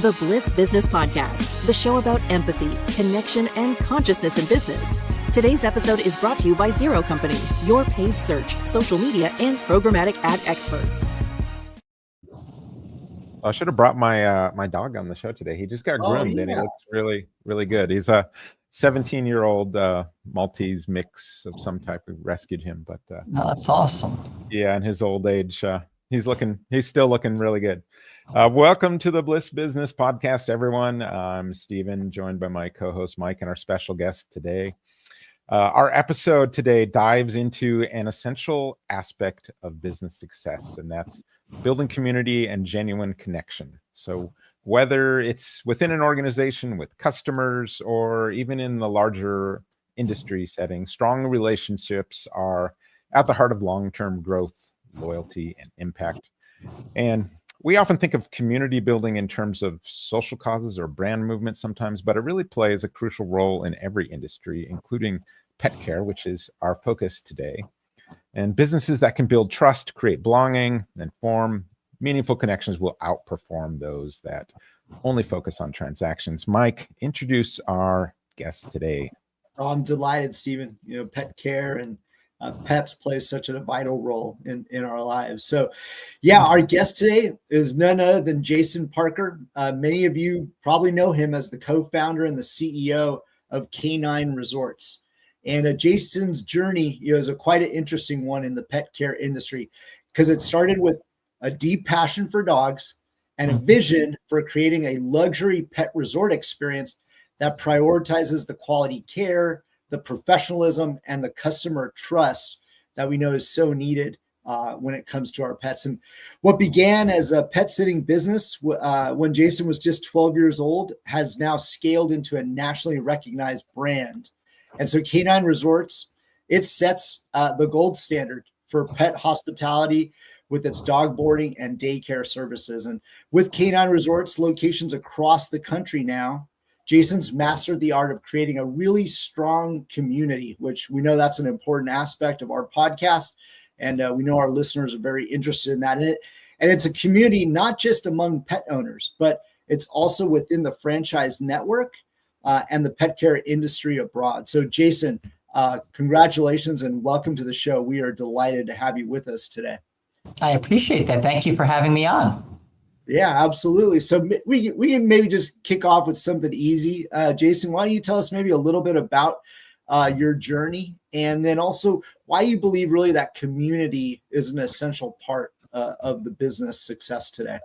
The Bliss Business Podcast, the show about empathy, connection, and consciousness in business. Today's episode is brought to you by Zero Company, your paid search, social media, and programmatic ad experts. I should have brought my dog on the show today. He just got groomed and he looks really, really good. He's a 17-year-old Maltese mix of some type. We rescued him, but that's awesome. Yeah, in his old age, he's still looking really good. Welcome to the Bliss Business Podcast, everyone. I'm Steven, joined by my co-host Mike and our special guest today. Our episode today dives into an essential aspect of business success, and that's building community and genuine connection. So whether it's within an organization with customers or even in the larger industry setting, strong relationships are at the heart of long-term growth, loyalty, and impact. And we often think of community building in terms of social causes or brand movement sometimes, but it really plays a crucial role in every industry, including pet care, which is our focus today. And businesses that can build trust, create belonging, and form meaningful connections will outperform those that only focus on transactions. Mike, introduce our guest today. Oh, I'm delighted, Steven. Pet care and pets play such a vital role in our lives. So, our guest today is none other than Jason Parker. Many of you probably know him as the co-founder and the CEO of Canine Resorts. And Jason's journey is quite an interesting one in the pet care industry because it started with a deep passion for dogs and a vision for creating a luxury pet resort experience that prioritizes the quality care, the professionalism, and the customer trust that we know is so needed when it comes to our pets. And what began as a pet sitting business when Jason was just 12 years old has now scaled into a nationally recognized brand. And so Canine Resorts, it sets the gold standard for pet hospitality with its dog boarding and daycare services. And with Canine Resorts locations across the country now, Jason's mastered the art of creating a really strong community, which we know that's an important aspect of our podcast. And we know our listeners are very interested in that. And it's a community not just among pet owners, but it's also within the franchise network and the pet care industry abroad. So Jason, congratulations and welcome to the show. We are delighted to have you with us today. I appreciate that. Thank you for having me on. Yeah, absolutely. So we can maybe just kick off with something easy. Jason, why don't you tell us maybe a little bit about your journey and then also why you believe really that community is an essential part of the business success today?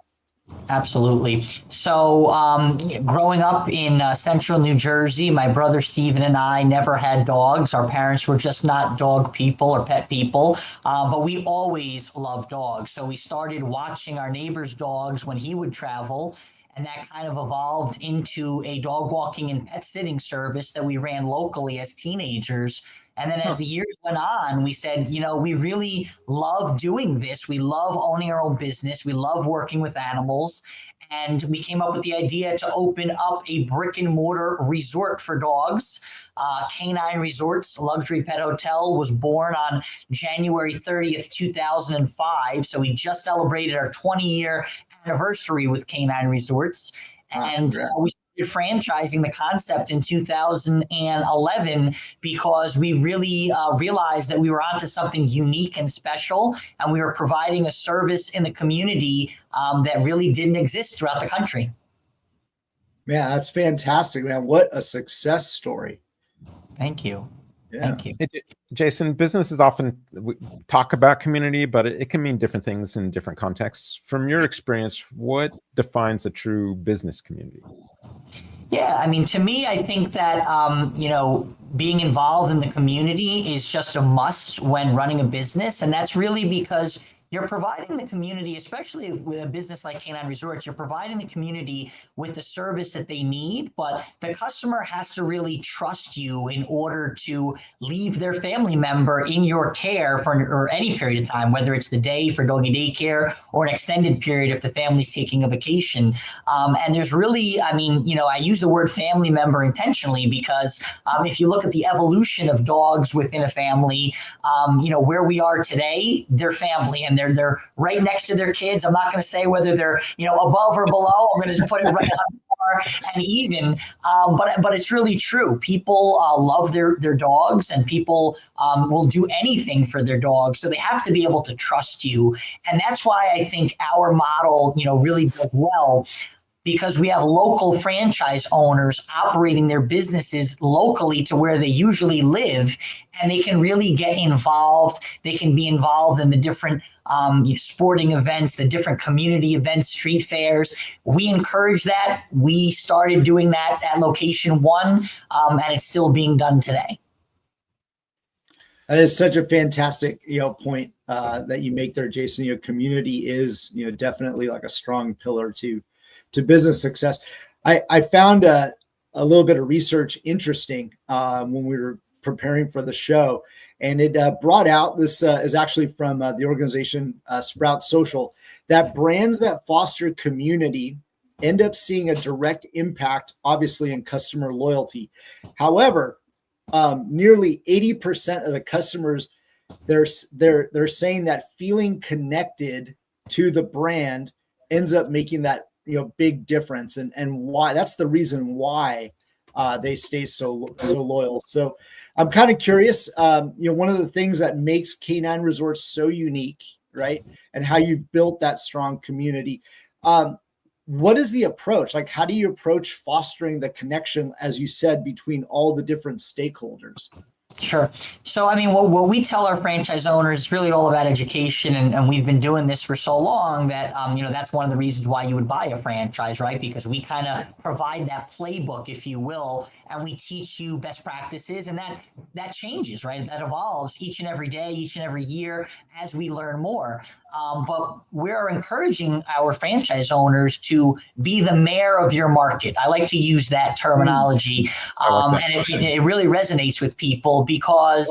Absolutely. So growing up in central New Jersey, my brother Steven and I never had dogs. Our parents were just not dog people or pet people, but we always loved dogs. So we started watching our neighbor's dogs when he would travel. And that kind of evolved into a dog walking and pet sitting service that we ran locally as teenagers. And then as the years went on, we said, we really love doing this. We love owning our own business. We love working with animals. And we came up with the idea to open up a brick and mortar resort for dogs. Canine Resorts Luxury Pet Hotel was born on January 30th, 2005. So we just celebrated our 20-year anniversary with Canine Resorts. And we started franchising the concept in 2011 because we really realized that we were onto something unique and special, and we were providing a service in the community that really didn't exist throughout the country. Man, that's fantastic, man. What a success story. Thank you. Yeah. Thank you. Jason, businesses often talk about community, but it can mean different things in different contexts. From your experience, what defines a true business community? Yeah, I mean, to me, I think that, being involved in the community is just a must when running a business. And that's really because you're providing the community, especially with a business like Canine Resorts, you're providing the community with the service that they need, but the customer has to really trust you in order to leave their family member in your care for any period of time, whether it's the day for doggy daycare or an extended period if the family's taking a vacation. And there's really, I use the word family member intentionally because if you look at the evolution of dogs within a family, where we are today, they're family and they're right next to their kids. I'm not going to say whether they're, above or below. I'm going to just put it right on par and even. But it's really true. People love their dogs, and people will do anything for their dogs. So they have to be able to trust you. And that's why I think our model, really does well, because we have local franchise owners operating their businesses locally to where they usually live, and they can really get involved. They can be involved in the different sporting events, the different community events, street fairs. We encourage that. We started doing that at location 1, and it's still being done today. That is such a fantastic, point that you make there, Jason. Community is, definitely like a strong pillar to business success. I found a little bit of research interesting when we were preparing for the show, and it brought out, this is actually from the organization Sprout Social, that brands that foster community end up seeing a direct impact, obviously, in customer loyalty. However, nearly 80% of the customers, they're saying that feeling connected to the brand ends up making that big difference, and why that's the reason why they stay so loyal. So I'm kind of curious, one of the things that makes K9 Resorts so unique, right, and how you've built that strong community. What is the approach? Like, how do you approach fostering the connection, as you said, between all the different stakeholders? Sure. So, what we tell our franchise owners is really all about education. And we've been doing this for so long that, that's one of the reasons why you would buy a franchise, right? Because we kind of provide that playbook, if you will, and we teach you best practices, and that changes, right? That evolves each and every day, each and every year as we learn more. But we're encouraging our franchise owners to be the mayor of your market. I like to use that terminology. And it really resonates with people, because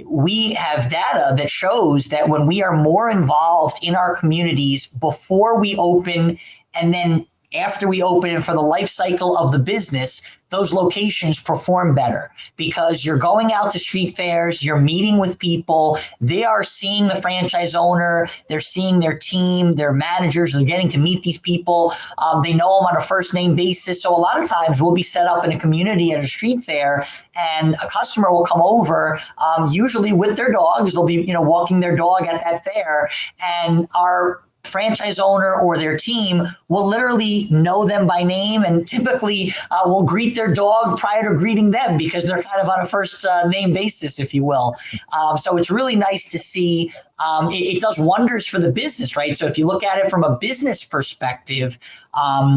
we have data that shows that when we are more involved in our communities before we open, and then after we open, and for the life cycle of the business, those locations perform better, because you're going out to street fairs, you're meeting with people, they are seeing the franchise owner, they're seeing their team, their managers, they're getting to meet these people. They know them on a first name basis. So a lot of times we'll be set up in a community at a street fair, and a customer will come over, usually with their dogs. They'll be, walking their dog at fair, and our franchise owner or their team will literally know them by name, and typically will greet their dog prior to greeting them, because they're kind of on a first name basis, if you will. So it's really nice to see. It does wonders for the business, right? So if you look at it from a business perspective,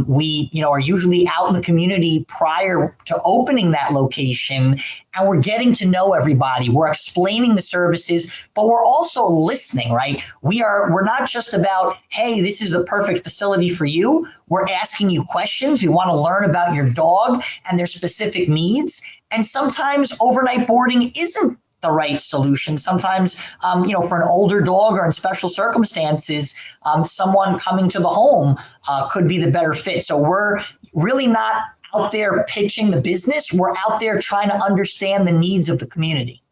we, are usually out in the community prior to opening that location, and we're getting to know everybody. We're explaining the services, but we're also listening, right? We're not just about, hey, this is the perfect facility for you. We're asking you questions. We want to learn about your dog and their specific needs. And sometimes overnight boarding isn't the right solution. Sometimes, for an older dog or in special circumstances, someone coming to the home could be the better fit. So we're really not out there pitching the business. We're out there trying to understand the needs of the community.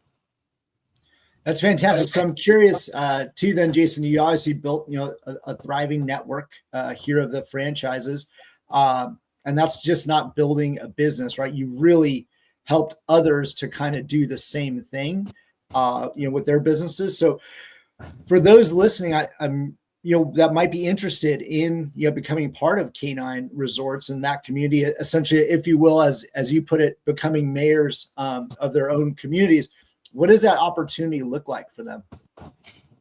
That's fantastic. So I'm curious too, then, Jason, you obviously built, a thriving network here of the franchises. And that's just not building a business, right? You really helped others to kind of do the same thing, with their businesses. So for those listening, I'm that might be interested in, becoming part of K9 Resorts and that community, essentially, if you will, as you put it, becoming mayors of their own communities. What does that opportunity look like for them?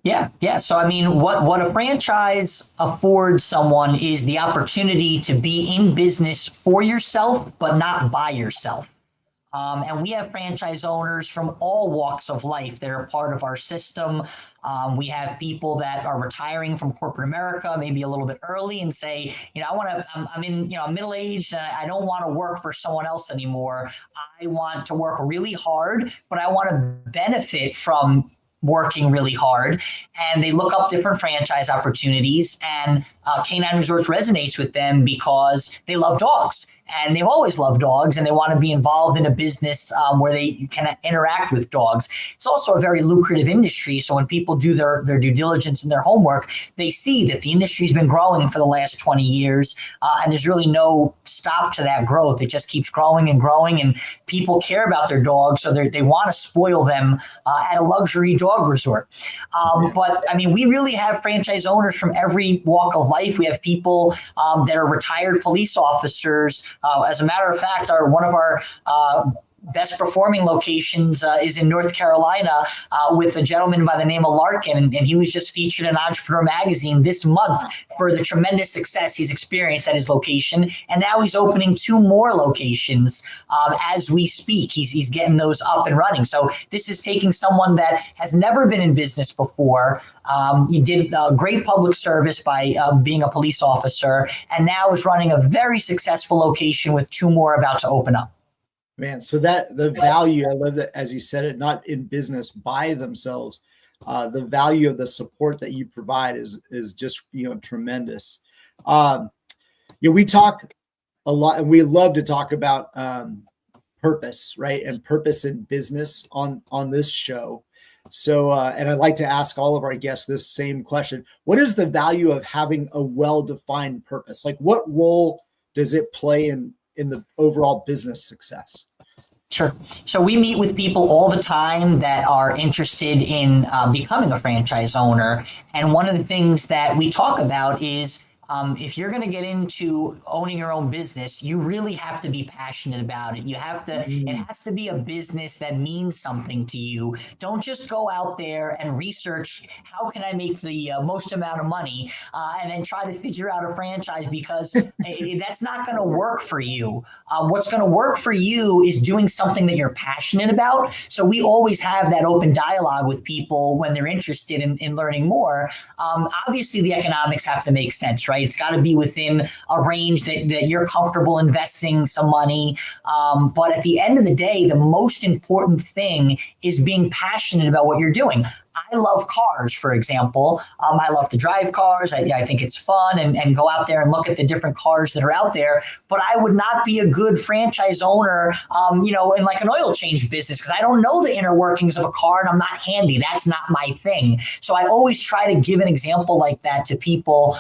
Yeah. So, what a franchise affords someone is the opportunity to be in business for yourself, but not by yourself. And we have franchise owners from all walks of life that are part of our system. We have people that are retiring from corporate America, maybe a little bit early, and say, I'm middle-aged and I don't want to work for someone else anymore. I want to work really hard, but I want to benefit from working really hard. And they look up different franchise opportunities, and Canine Resorts resonates with them because they love dogs. And they've always loved dogs, and they want to be involved in a business where they can interact with dogs. It's also a very lucrative industry. So when people do their due diligence and their homework, they see that the industry's been growing for the last 20 years, and there's really no stop to that growth. It just keeps growing and growing, and people care about their dogs, so they want to spoil them at a luxury dog resort. But I mean, we really have franchise owners from every walk of life. We have people that are retired police officers. As a matter of fact, one of our best performing locations is in North Carolina with a gentleman by the name of Larkin. And he was just featured in Entrepreneur Magazine this month for the tremendous success he's experienced at his location. And now he's opening 2 more locations as we speak. He's getting those up and running. So this is taking someone that has never been in business before. He did great public service by being a police officer, and now is running a very successful location with 2 more about to open up. Man, so that the value, I love that, as you said it, not in business by themselves. The value of the support that you provide is just, tremendous. We talk a lot, and we love to talk about purpose, right? And purpose in business on this show. So, and I'd like to ask all of our guests this same question. What is the value of having a well-defined purpose? Like, what role does it play in the overall business success? Sure. So we meet with people all the time that are interested in becoming a franchise owner. And one of the things that we talk about is if you're going to get into owning your own business, you really have to be passionate about it. You have to, it has to be a business that means something to you. Don't just go out there and research, how can I make the most amount of money and then try to figure out a franchise, because that's not going to work for you. What's going to work for you is doing something that you're passionate about. So we always have that open dialogue with people when they're interested in learning more. Obviously, the economics have to make sense, right? It's got to be within a range that you're comfortable investing some money. But at the end of the day, the most important thing is being passionate about what you're doing. I love cars, for example. I love to drive cars. I think it's fun and go out there and look at the different cars that are out there. But I would not be a good franchise owner, in like an oil change business, because I don't know the inner workings of a car and I'm not handy. That's not my thing. So I always try to give an example like that to people.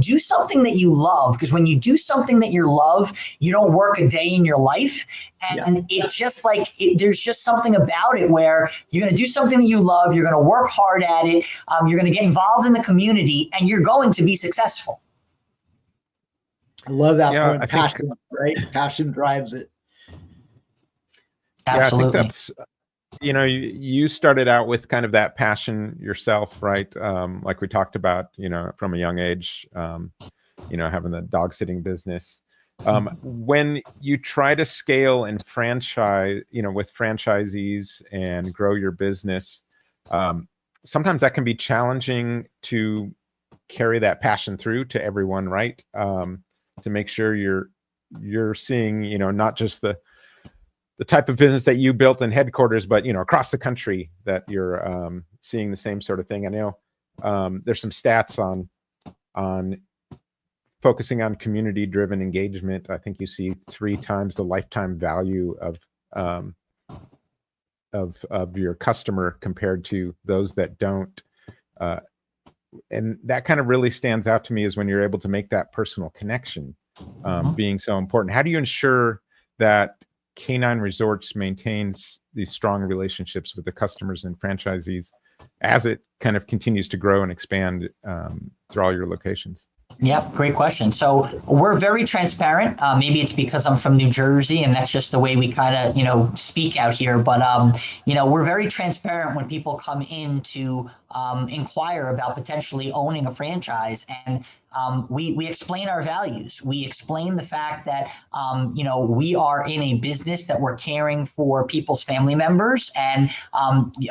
Do something that you love, because when you do something that you love, you don't work a day in your life. And it's just like, there's just something about it where you're going to do something that you love. You're going to work hard at it. You're going to get involved in the community, and you're going to be successful. I love that point. Passion, right? Passion drives it. Absolutely. Yeah, I think that's, you started out with kind of that passion yourself, right? Like we talked about, from a young age, having the dog sitting business. When you try to scale and franchise, with franchisees and grow your business, sometimes that can be challenging to carry that passion through to everyone, right? To make sure you're seeing, not just the type of business that you built in headquarters, but across the country, that you're seeing the same sort of thing. I know there's some stats on focusing on community-driven engagement. I think you see 3 times the lifetime value of your customer compared to those that don't. And that kind of really stands out to me, is when you're able to make that personal connection being so important. How do you ensure that Canine Resorts maintains these strong relationships with the customers and franchisees as it kind of continues to grow and expand through all your locations? Yep, great question. So we're very transparent. Maybe it's because I'm from New Jersey and that's just the way we kind of, speak out here. But, we're very transparent when people come in to inquire about potentially owning a franchise. And we explain our values. We explain the fact that, we are in a business that we're caring for people's family members, and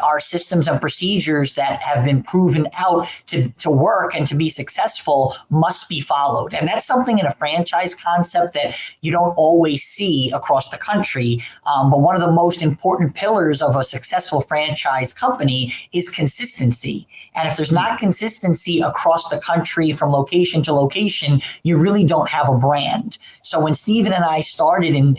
our systems and procedures that have been proven out to work and to be successful must must be followed. And that's something in a franchise concept that you don't always see across the country. But one of the most important pillars of a successful franchise company is consistency. And if there's not consistency across the country from location to location, you really don't have a brand. So when Steven and I started in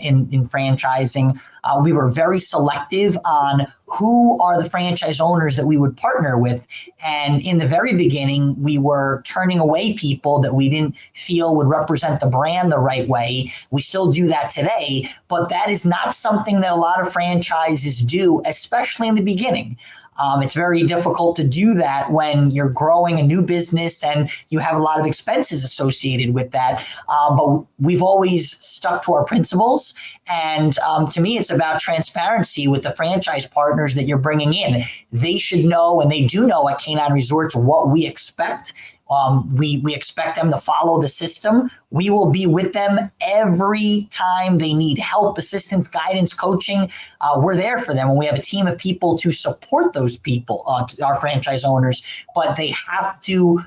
franchising, we were very selective on who are the franchise owners that we would partner with. And in the very beginning, we were turning away people that we didn't feel would represent the brand the right way. We still do that today, but that is not something that a lot of franchises do, especially in the beginning. It's very difficult to do that when you're growing a new business and you have a lot of expenses associated with that. But we've always stuck to our principles. And to me, it's about transparency with the franchise partners that you're bringing in. They should know, and they do know at Canine Resorts, what we expect. We expect them to follow the system. We will be with them every time they need help, assistance, guidance, coaching. We're there for them, and we have a team of people to support those people, our franchise owners, but they have to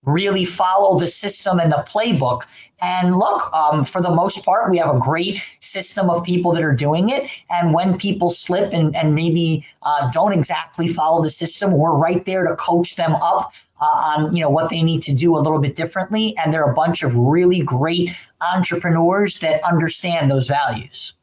really follow the system and the playbook. And look, for the most part, we have a great system of people that are doing it. And when people slip and maybe don't exactly follow the system, we're right there to coach them up on what they need to do a little bit differently. And there are a bunch of really great entrepreneurs that understand those values.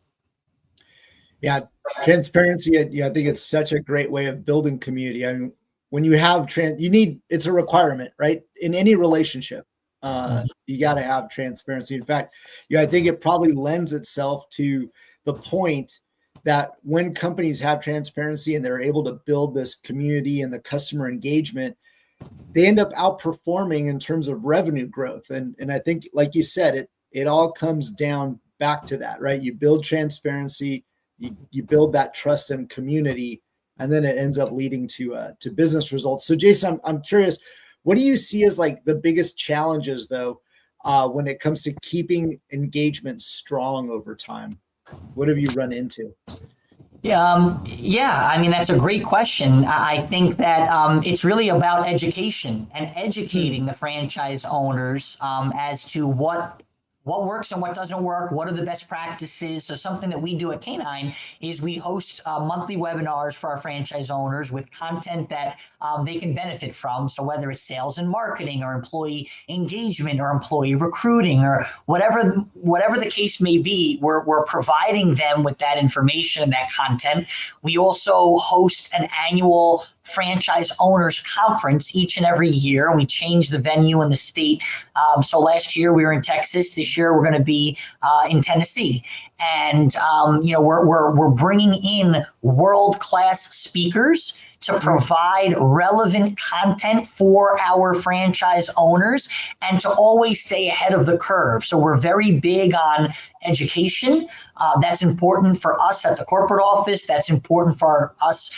Yeah, transparency. I think it's such a great way of building community. I mean, when you have it's a requirement, right? In any relationship, you got to have transparency. In fact, I think it probably lends itself to the point that when companies have transparency and they're able to build this community and the customer engagement, they end up outperforming in terms of revenue growth. And I think, like you said, it all comes down back to that, right? You build transparency, you build that trust and community, and then it ends up leading to business results. So Jason, I'm curious, what do you see as like the biggest challenges though, when it comes to keeping engagement strong over time? What have you run into? Yeah, I mean, that's a great question. I think that it's really about education and educating the franchise owners as to what works and what doesn't work, what are the best practices. So something that we do at Canine is we host monthly webinars for our franchise owners with content that they can benefit from. So whether it's sales and marketing or employee engagement or employee recruiting or whatever the case may be, we're providing them with that information and that content. We also host an annual franchise owners conference each and every year, and we change the venue in the state. So last year we were in Texas. This year we're going to be in Tennessee, and we're bringing in world-class speakers to provide relevant content for our franchise owners and to always stay ahead of the curve. So we're very big on education. That's important for us at the corporate office. That's important for us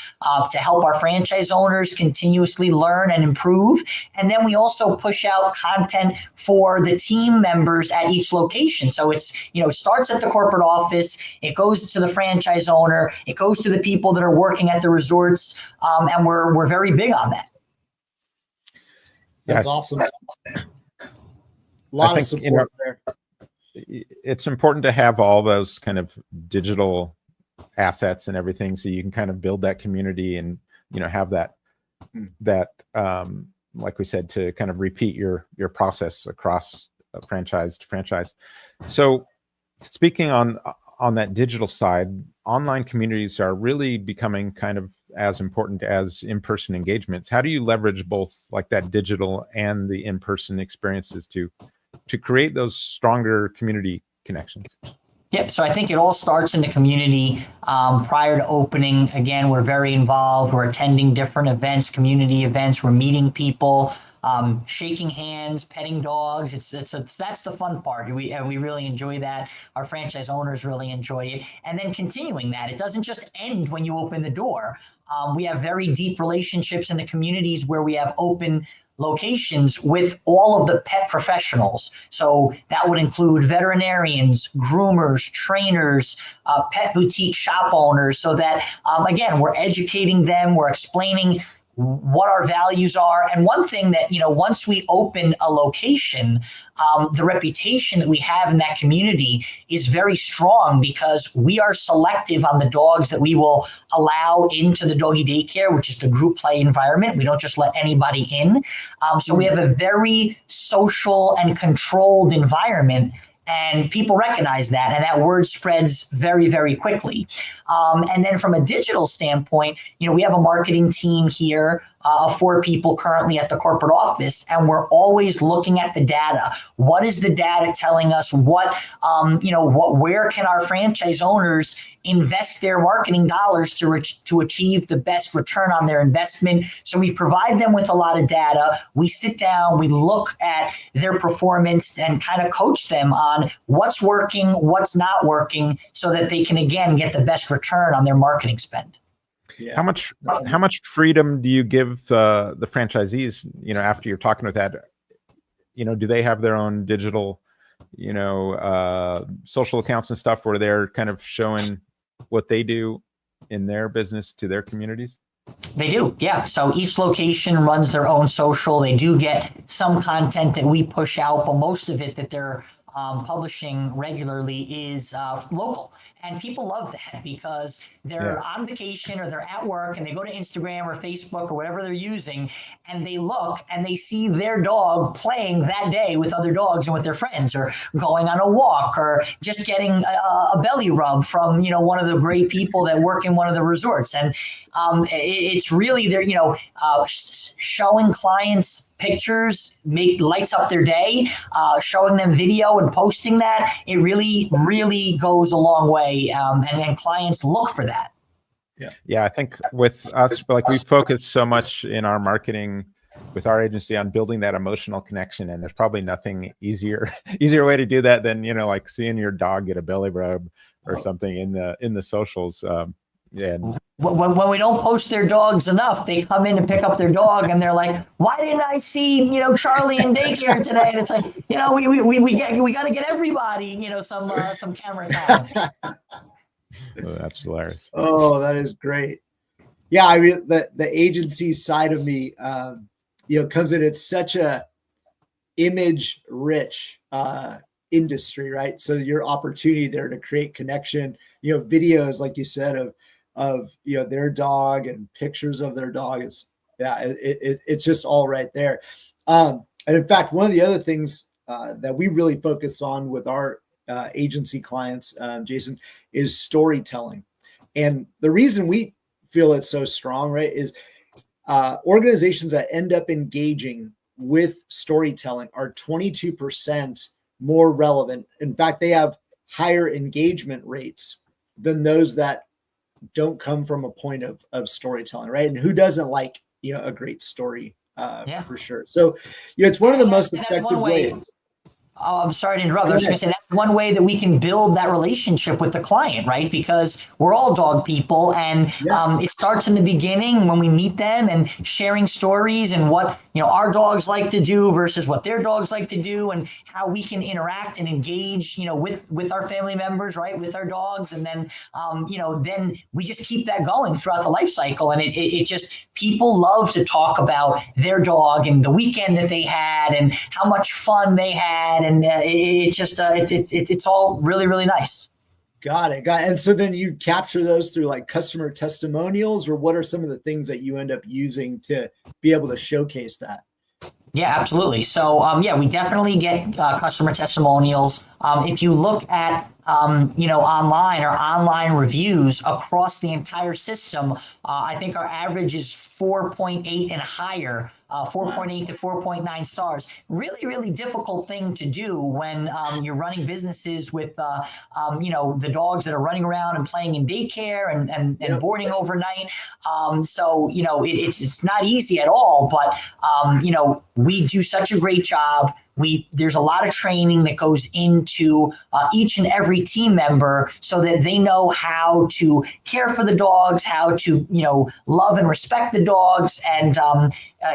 to help our franchise owners continuously learn and improve. And then we also push out content for the team members at each location. So it's, starts at the corporate office, it goes to the franchise owner, it goes to the people that are working at the resorts, and we're very big on that. That's awesome. A lot of support there. It's important to have all those kind of digital assets and everything, so you can kind of build that community and have that like we said, to kind of repeat your process across franchise to franchise. So speaking on that digital side, online communities are really becoming kind of as important as in-person engagements. How do you leverage both like that digital and the in-person experiences to create those stronger community connections? Yep. So I think it all starts in the community. Prior to opening, again, we're very involved. We're attending different events, community events. We're meeting people, shaking hands, petting dogs. That's the fun part. We really enjoy that. Our franchise owners really enjoy it. And then continuing that, it doesn't just end when you open the door. We have very deep relationships in the communities where we have open locations with all of the pet professionals. So that would include veterinarians, groomers, trainers, pet boutique shop owners, so that, again, we're educating them, we're explaining what our values are. And one thing that, once we open a location, the reputation that we have in that community is very strong because we are selective on the dogs that we will allow into the doggy daycare, which is the group play environment. We don't just let anybody in. So we have a very social and controlled environment. And people recognize that, and that word spreads very, very quickly. And then from a digital standpoint, we have a marketing team here of 4 people currently at the corporate office, and we're always looking at the data. What is the data telling us? Where can our franchise owners invest their marketing dollars to achieve the best return on their investment? So we provide them with a lot of data. We sit down, we look at their performance and kind of coach them on what's working, what's not working, so that they can, again, get the best return on their marketing spend. Yeah. How much freedom do you give the franchisees, after you're talking with that? Do they have their own digital, social accounts and stuff where they're kind of showing what they do in their business to their communities? They do, yeah. So each location runs their own social. They do get some content that we push out, but most of it that they're publishing regularly is local. And people love that because they're on vacation or they're at work and they go to Instagram or Facebook or whatever they're using, and they look and they see their dog playing that day with other dogs and with their friends, or going on a walk, or just getting a belly rub from, one of the great people that work in one of the resorts. And it's really they're, showing clients pictures lights up their day, showing them video and posting that. It really, really goes a long way. And clients look for that. Yeah. I think with us, we focus so much in our marketing with our agency on building that emotional connection. And there's probably nothing easier way to do that than, seeing your dog get a belly rub or something in the socials. And when we don't post their dogs enough, they come in to pick up their dog and they're like, why didn't I see, Charlie in daycare today? And it's like, we got to get everybody, some camera time. Oh, that's hilarious. Oh, that is great. Yeah. I mean, the agency side of me, comes in, it's such a image rich, industry, right? So your opportunity there to create connection, videos, like you said, of their dog and pictures of their dog. It's just all right there. And in fact, one of the other things that we really focus on with our agency clients, Jason, is storytelling. And the reason we feel it's so strong, right, is organizations that end up engaging with storytelling are 22% more relevant. In fact, they have higher engagement rates than those that don't come from a point of storytelling, right? And who doesn't like, a great story, for sure. So, it's one of the most effective ways. Oh, I'm sorry to interrupt. I was just going to say that's one way that we can build that relationship with the client, right? Because we're all dog people, and it starts in the beginning when we meet them and sharing stories and what our dogs like to do versus what their dogs like to do, and how we can interact and engage, with our family members, right, with our dogs, and then then we just keep that going throughout the life cycle, and it just people love to talk about their dog and the weekend that they had and how much fun they had. And it's all really, really nice. Got it. And so then you capture those through like customer testimonials, or what are some of the things that you end up using to be able to showcase that? Yeah, absolutely. So, we definitely get customer testimonials. If you look at, online or online reviews across the entire system, I think our average is 4.8 and higher. 4.8 to 4.9 stars. Really, really difficult thing to do when you're running businesses with, the dogs that are running around and playing in daycare and boarding overnight. It's not easy at all, but, we do such a great job. There's a lot of training that goes into each and every team member so that they know how to care for the dogs, how to, love and respect the dogs. And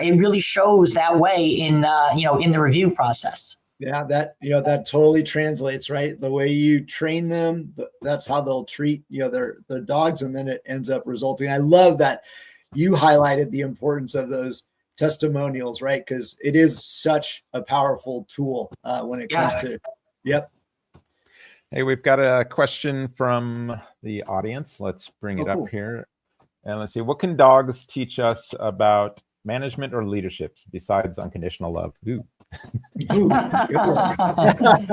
it really shows that way in the review process. Yeah, that totally translates, right? The way you train them, that's how they'll treat, their dogs. And then it ends up resulting. I love that. you highlighted the importance of those testimonials, right? Because it is such a powerful tool when it comes to, yep. Hey, we've got a question from the audience. Let's bring it up here. And let's see, what can dogs teach us about management or leadership besides unconditional love? Ooh. Ooh, good one.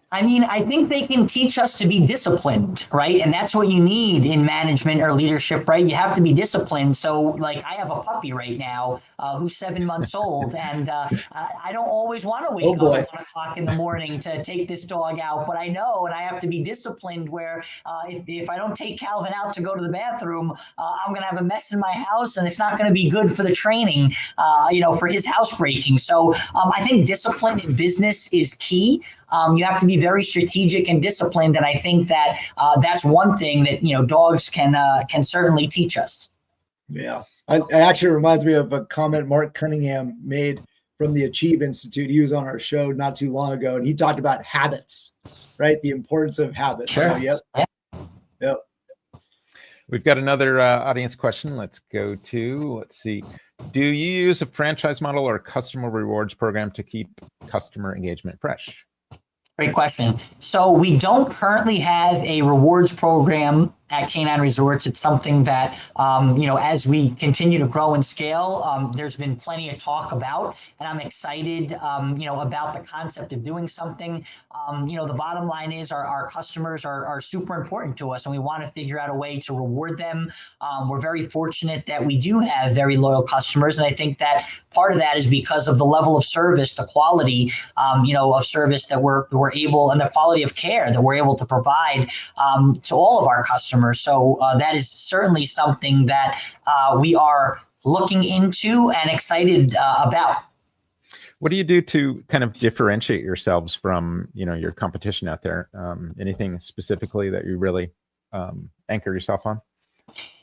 I mean, I think they can teach us to be disciplined, right? And that's what you need in management or leadership, right? You have to be disciplined. So, like, I have a puppy right now who's 7 months old, and I don't always want to wake up at 1 o'clock in the morning to take this dog out, but I know, and I have to be disciplined where if I don't take Calvin out to go to the bathroom, I'm going to have a mess in my house, and it's not going to be good for the training, for his housebreaking. So I think discipline in business is key. You have to be very strategic and disciplined, and I think that that's one thing that dogs can certainly teach us. Yeah, it actually reminds me of a comment Mark Cunningham made from the Achieve Institute. He was on our show not too long ago, and he talked about habits, right? The importance of habits. Sure. So, yep. We've got another audience question. Let's see. Do you use a franchise model or a customer rewards program to keep customer engagement fresh? Great question. So we don't currently have a rewards program at Canine Resorts. It's something that, as we continue to grow and scale, there's been plenty of talk about, and I'm excited, about the concept of doing something. The bottom line is our customers are super important to us, and we want to figure out a way to reward them. We're very fortunate that we do have very loyal customers, and I think that part of that is because of the level of service, the quality, of service that we're able, and the quality of care that we're able to provide to all of our customers. So that is certainly something that we are looking into and excited about. What do you do to kind of differentiate yourselves from, your competition out there? Anything specifically that you really anchor yourself on?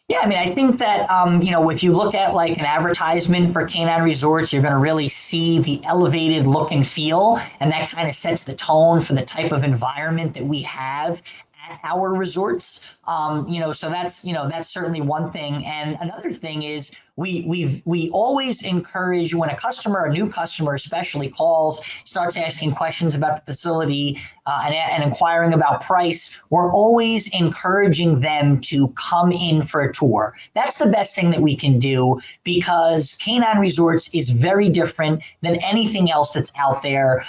Yeah, I mean, I think that, if you look at like an advertisement for Canine Resorts, you're going to really see the elevated look and feel, and that kind of sets the tone for the type of environment that we have at our resorts. So that's certainly one thing. And another thing is we always encourage, when a new customer especially calls, starts asking questions about the facility and inquiring about price, we're always encouraging them to come in for a tour. That's the best thing that we can do, because Canine Resorts is very different than anything else that's out there.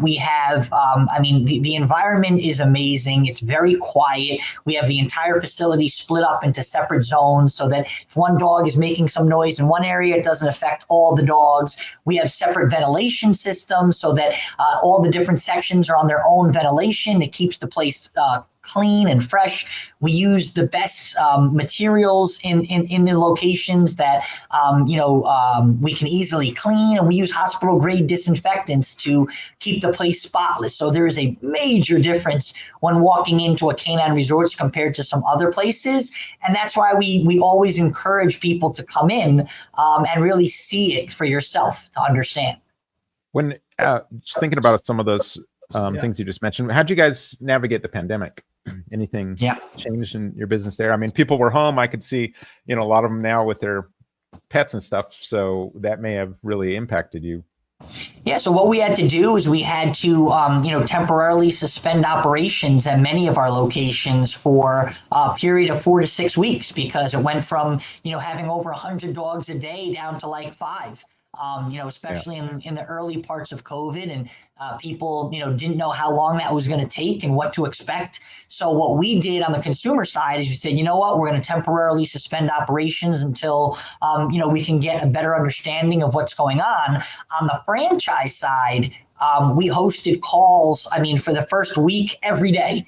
We have, the environment is amazing. It's very quiet. We have the entire facility split up into separate zones so that if one dog is making some noise in one area, it doesn't affect all the dogs. We have separate ventilation systems so that all the different sections are on their own ventilation. It keeps the place clean and fresh. We use the best materials in the locations that we can easily clean, and we use hospital grade disinfectants to keep the place spotless. So there is a major difference when walking into a Canine Resorts compared to some other places, and that's why we always encourage people to come in and really see it for yourself to understand. When just thinking about some of those things you just mentioned, how'd you guys navigate the pandemic? Anything changed in your business there? I mean, people were home. I could see, a lot of them now with their pets and stuff. So that may have really impacted you. Yeah, so what we had to do is we had to, temporarily suspend operations at many of our locations for a period of 4 to 6 weeks, because it went from, having over 100 dogs a day down to like 5. Especially in the early parts of COVID, and people, didn't know how long that was going to take and what to expect. So what we did on the consumer side is we said, you know what, we're going to temporarily suspend operations until, we can get a better understanding of what's going on. On the franchise side, we hosted calls, for the first week, every day.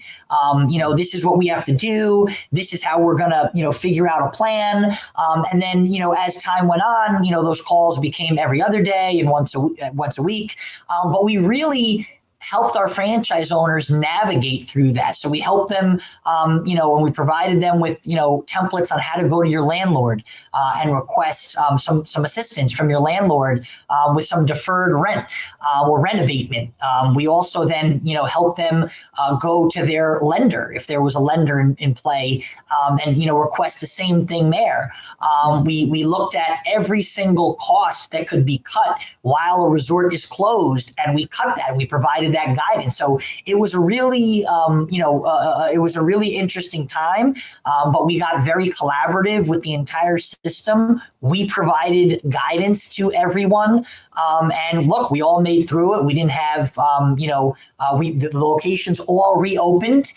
This is what we have to do. This is how we're going to, figure out a plan. And then, as time went on, those calls became every other day and once a week. But we really helped our franchise owners navigate through that. So we helped them, and we provided them with, templates on how to go to your landlord and request some assistance from your landlord with some deferred rent or rent abatement. We also then, helped them go to their lender if there was a lender in play, and request the same thing there. We looked at every single cost that could be cut while a resort is closed, and we cut that. We provided that guidance. So it was a really, interesting time, but we got very collaborative with the entire system. We provided guidance to everyone, and look, we all made through it. We didn't have, the locations all reopened.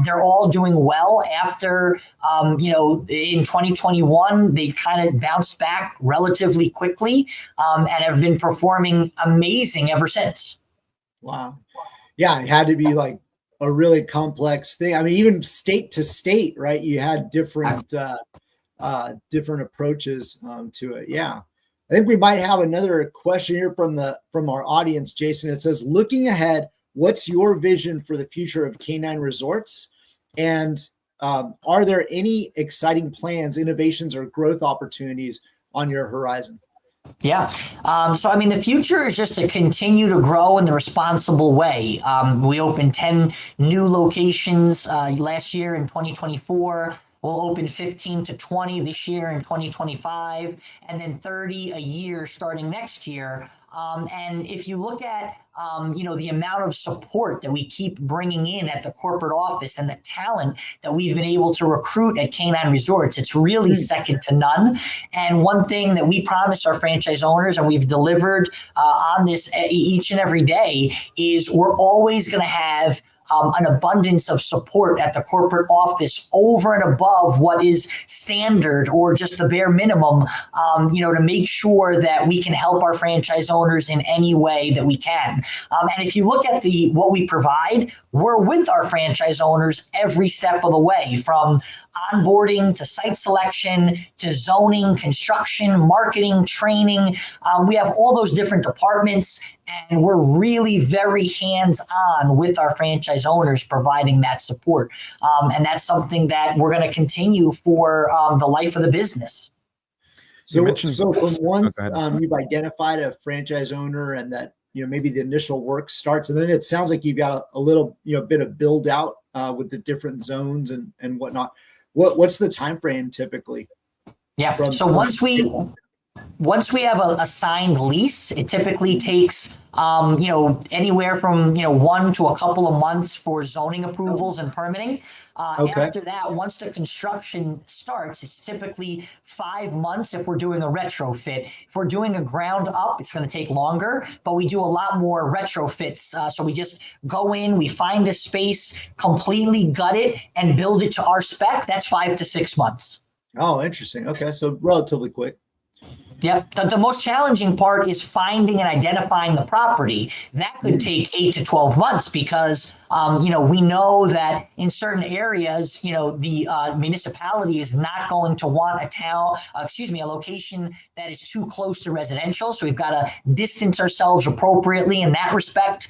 They're all doing well after, in 2021, they kind of bounced back relatively quickly, and have been performing amazing ever since. Wow. Yeah, it had to be like a really complex thing. I mean, even state to state, right? You had different approaches to it. Yeah. I think we might have another question here from our audience, Jason. It says, looking ahead, what's your vision for the future of canine resorts? And are there any exciting plans, innovations, or growth opportunities on your horizon? Yeah. So, the future is just to continue to grow in the responsible way. We opened 10 new locations last year in 2024. We'll open 15 to 20 this year in 2025, and then 30 a year starting next year. And if you look at, the amount of support that we keep bringing in at the corporate office and the talent that we've been able to recruit at Canine Resorts, it's really second to none. And one thing that we promise our franchise owners, and we've delivered on this each and every day, is we're always going to have an abundance of support at the corporate office over and above what is standard or just the bare minimum, to make sure that we can help our franchise owners in any way that we can. And if you look at what we provide, we're with our franchise owners every step of the way, from onboarding to site selection to zoning, construction, marketing, training. We have all those different departments, and we're really very hands-on with our franchise owners providing that support. And that's something that we're going to continue for the life of the business. So from once you've identified a franchise owner and that, maybe the initial work starts, and then it sounds like you've got a little, bit of build out with the different zones and whatnot. What's the time frame typically? Yeah. So once we have a signed lease, it typically takes anywhere from 1 to a couple of months for zoning approvals and permitting. Okay. After that, once the construction starts, it's typically 5 months if we're doing a retrofit. If we're doing a ground up, it's going to take longer, but we do a lot more retrofits. So we just go in, we find a space, completely gut it, and build it to our spec. That's 5 to 6 months. Oh, interesting. Okay. So relatively quick. Yep. The most challenging part is finding and identifying the property. That could take 8 to 12 months because, we know that in certain areas, the municipality is not going to want a location that is too close to residential. So we've got to distance ourselves appropriately in that respect.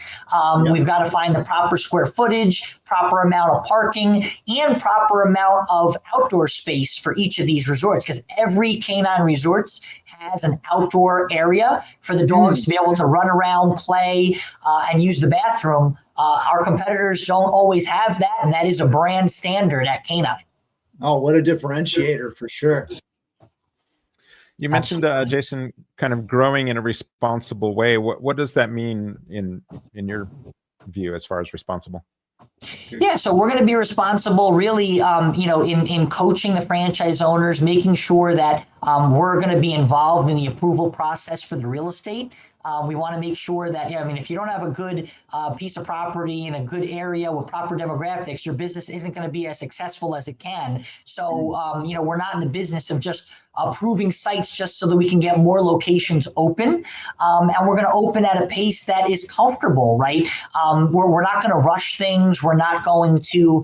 We've got to find the proper square footage, proper amount of parking, and proper amount of outdoor space for each of these resorts, because every canine resorts has an outdoor area for the dogs to be able to run around, play, and use the bathroom. Our competitors don't always have that, and that is a brand standard at Canine. Oh, what a differentiator for sure. You mentioned, Jason, kind of growing in a responsible way. What does that mean in your view as far as responsible? Yeah, so we're going to be responsible really, in coaching the franchise owners, making sure that we're going to be involved in the approval process for the real estate. We want to make sure that, if you don't have a good piece of property in a good area with proper demographics, your business isn't going to be as successful as it can. So, we're not in the business of just approving sites just so that we can get more locations open. And we're going to open at a pace that is comfortable, right? We're not going to rush things. We're not going to,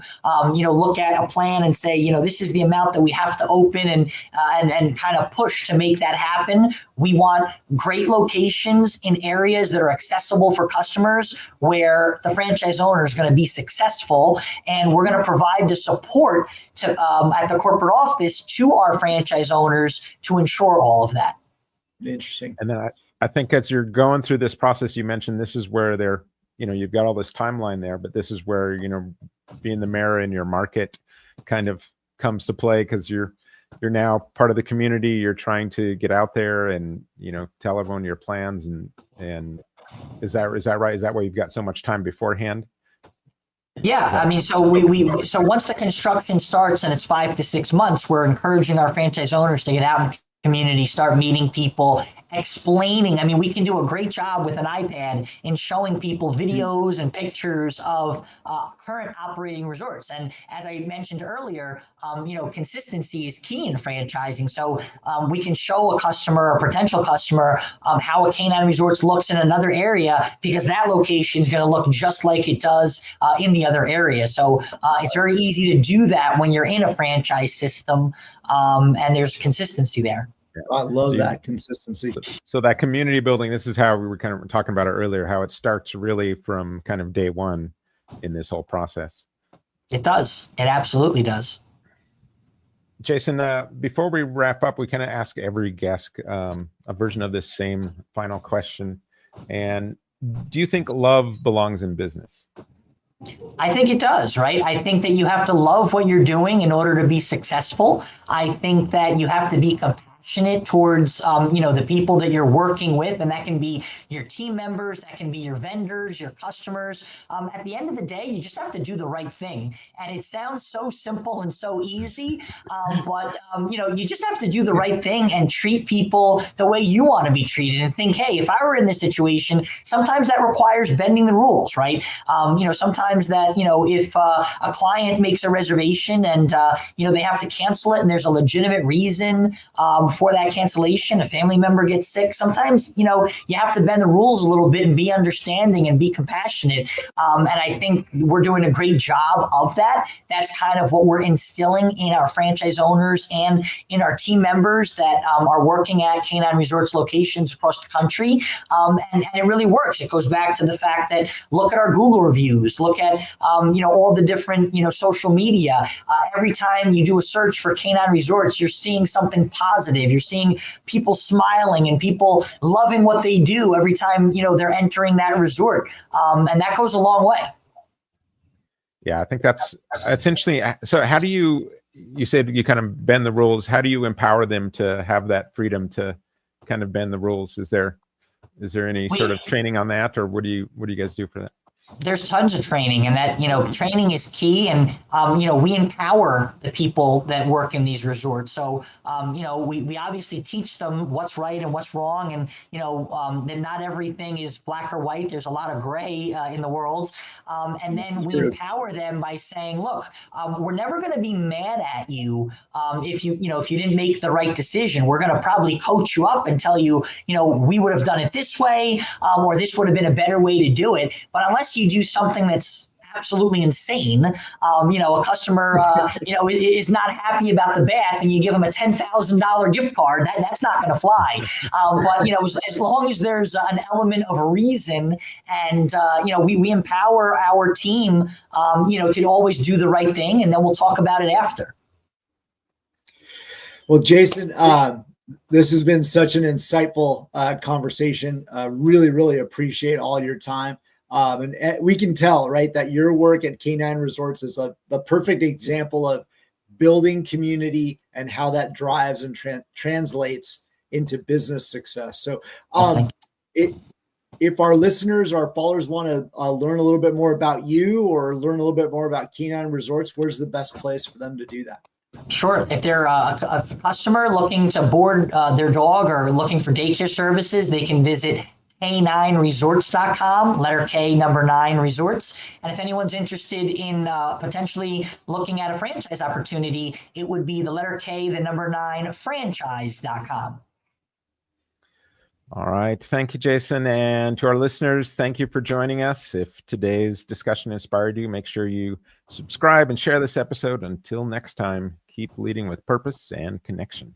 look at a plan and say, this is the amount that we have to open and kind of push to make that happen. We want great locations in areas that are accessible for customers where the franchise owner is going to be successful. And we're going to provide the support to at the corporate office to our franchise owners to ensure all of that. Interesting. And then I think as you're going through this process, you mentioned this is where they're, you've got all this timeline there, but this is where, being the mayor in your market kind of comes to play, because you're now part of the community. You're trying to get out there and, tell everyone your plans. And is that right? Is that why you've got so much time beforehand? Yeah, I mean, so so once the construction starts and it's 5 to 6 months, we're encouraging our franchise owners to get out in the community, start meeting people, explaining. I mean, we can do a great job with an iPad in showing people videos and pictures of current operating resorts. And as I mentioned earlier, consistency is key in franchising. So we can show a potential customer, how a Canine Resorts looks in another area, because that location is going to look just like it does in the other area. So it's very easy to do that when you're in a franchise system, and there's consistency there. I love that consistency. So that community building, this is how we were kind of talking about it earlier, how it starts really from kind of day one in this whole process. It does. It absolutely does. Jason, before we wrap up, we kind of ask every guest a version of this same final question. And do you think love belongs in business? I think it does, right? I think that you have to love what you're doing in order to be successful. I think that you have to be compassionate towards, the people that you're working with, and that can be your team members, that can be your vendors, your customers. At the end of the day, you just have to do the right thing. And it sounds so simple and so easy, but you just have to do the right thing and treat people the way you want to be treated, and think, hey, if I were in this situation, sometimes that requires bending the rules, right? Sometimes that, if a client makes a reservation and, they have to cancel it and there's a legitimate reason for that cancellation, a family member gets sick, sometimes, you have to bend the rules a little bit and be understanding and be compassionate. And I think we're doing a great job of that. That's kind of what we're instilling in our franchise owners and in our team members that are working at Canine Resorts locations across the country. And it really works. It goes back to the fact that look at our Google reviews, look at, all the different, social media. Every time you do a search for Canine Resorts, you're seeing something positive. You're seeing people smiling and people loving what they do every time, they're entering that resort. And that goes a long way. Yeah, I think that's interesting. So how do you said you kind of bend the rules. How do you empower them to have that freedom to kind of bend the rules? Is there any sort of training on that, or what do you guys do for that? There's tons of training, and that, training is key. And, we empower the people that work in these resorts. So, we obviously teach them what's right and what's wrong. And, that not everything is black or white. There's a lot of gray in the world. And then we empower them by saying, look, we're never going to be mad at you if you didn't make the right decision. We're going to probably coach you up and tell you, we would have done it this way, or this would have been a better way to do it. But unless you do something that's absolutely insane, a customer, is not happy about the bath, and you give them a $10,000 gift card, that's not going to fly. But as long as there's an element of reason, and we empower our team, to always do the right thing, and then we'll talk about it after. Well, Jason, this has been such an insightful conversation. Really, really appreciate all your time. And we can tell, right, that your work at Canine Resorts is the perfect example of building community and how that drives and translates into business success. So if our listeners, our followers want to learn a little bit more about you or learn a little bit more about Canine Resorts, where's the best place for them to do that? Sure. If they're a customer looking to board their dog or looking for daycare services, they can visit K9resorts.com, letter K, number 9 resorts. And if anyone's interested in potentially looking at a franchise opportunity, it would be the letter K, the number 9 franchise.com. All right. Thank you, Jason. And to our listeners, thank you for joining us. If today's discussion inspired you, make sure you subscribe and share this episode. Until next time, keep leading with purpose and connection.